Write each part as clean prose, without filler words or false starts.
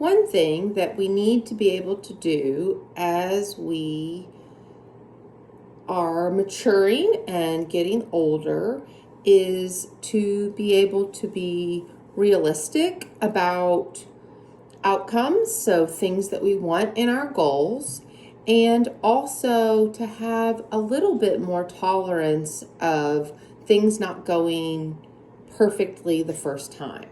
one thing that we need to be able to do as we are maturing and getting older is to be able to be realistic about outcomes, so things that we want in our goals, and also to have a little bit more tolerance of things not going perfectly the first time,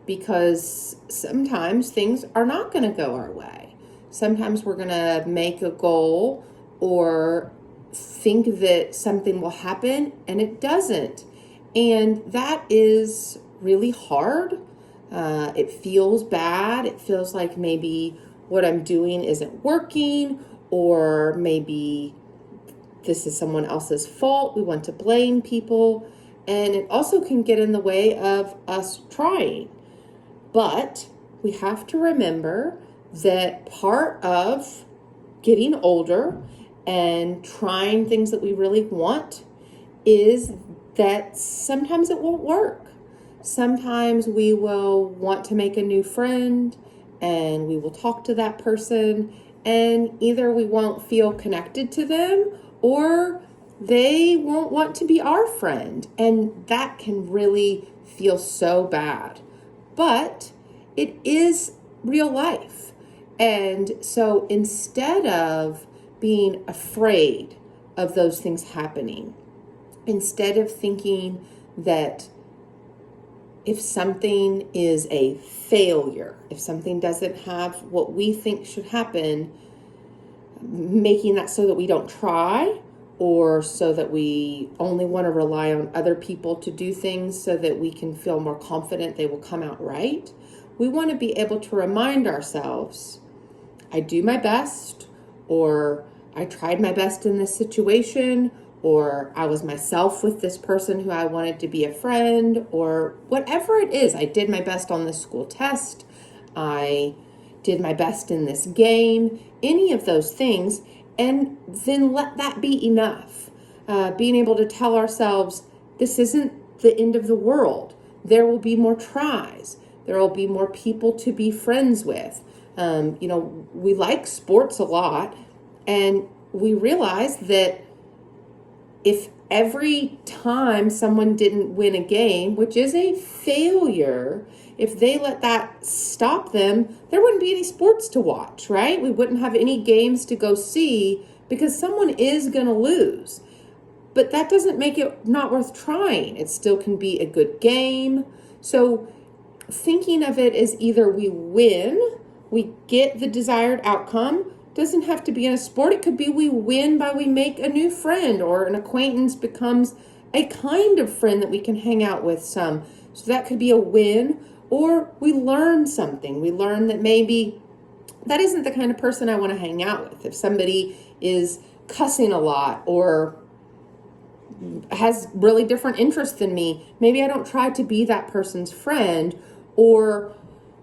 because sometimes things are not going to go our way. Sometimes we're going to make a goal or think that something will happen and it doesn't, and that is really hard. It feels bad. It feels like maybe what I'm doing isn't working, or maybe this is someone else's fault. We want to blame people, and it also can get in the way of us trying. But we have to remember that part of getting older and trying things that we really want is that sometimes it won't work. Sometimes we will want to make a new friend and we will talk to that person, and either we won't feel connected to them or they won't want to be our friend, and that can really feel so bad. But it is real life. And so instead of being afraid of those things happening, instead of thinking that if something is a failure, if something doesn't have what we think should happen, making that so that we don't try, or so that we only want to rely on other people to do things so that we can feel more confident they will come out right. We want to be able to remind ourselves, I do my best, or I tried my best in this situation, or I was myself with this person who I wanted to be a friend, or whatever it is. I did my best on this school test. I did my best in this game, any of those things, and then let that be enough. Being able to tell ourselves, this isn't the end of the world. There will be more tries. There will be more people to be friends with. We like sports a lot, and we realize that if every time someone didn't win a game, which is a failure, if they let that stop them, there wouldn't be any sports to watch, right? We wouldn't have any games to go see because someone is going to lose. But that doesn't make it not worth trying. It still can be a good game. So thinking of it as either we win, we get the desired outcome. Doesn't have to be in a sport. It could be we win by we make a new friend, or an acquaintance becomes a kind of friend that we can hang out with some. So that could be a win. Or we learn something. We learn that maybe that isn't the kind of person I want to hang out with. If somebody is cussing a lot or has really different interests than me, maybe I don't try to be that person's friend. Or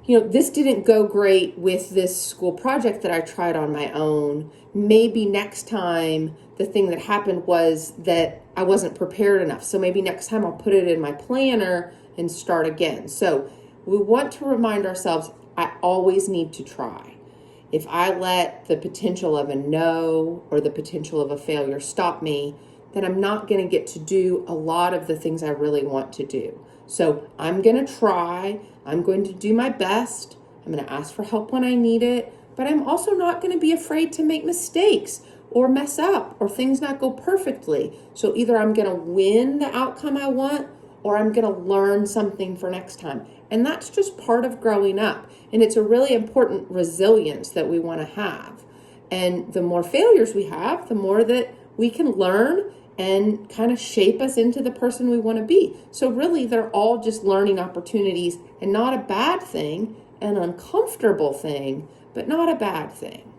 this didn't go great with this school project that I tried on my own. Maybe next time the thing that happened was that I wasn't prepared enough. So maybe next time I'll put it in my planner and start again. So we want to remind ourselves, I always need to try. If I let the potential of a no or the potential of a failure stop me, then I'm not going to get to do a lot of the things I really want to do. So I'm going to try. I'm going to do my best. I'm going to ask for help when I need it. But I'm also not going to be afraid to make mistakes or mess up or things not go perfectly. So either I'm going to win the outcome I want, or I'm going to learn something for next time. And that's just part of growing up. And it's a really important resilience that we want to have. And the more failures we have, the more that we can learn and kind of shape us into the person we want to be. So really, they're all just learning opportunities, and not a bad thing, an uncomfortable thing, but not a bad thing.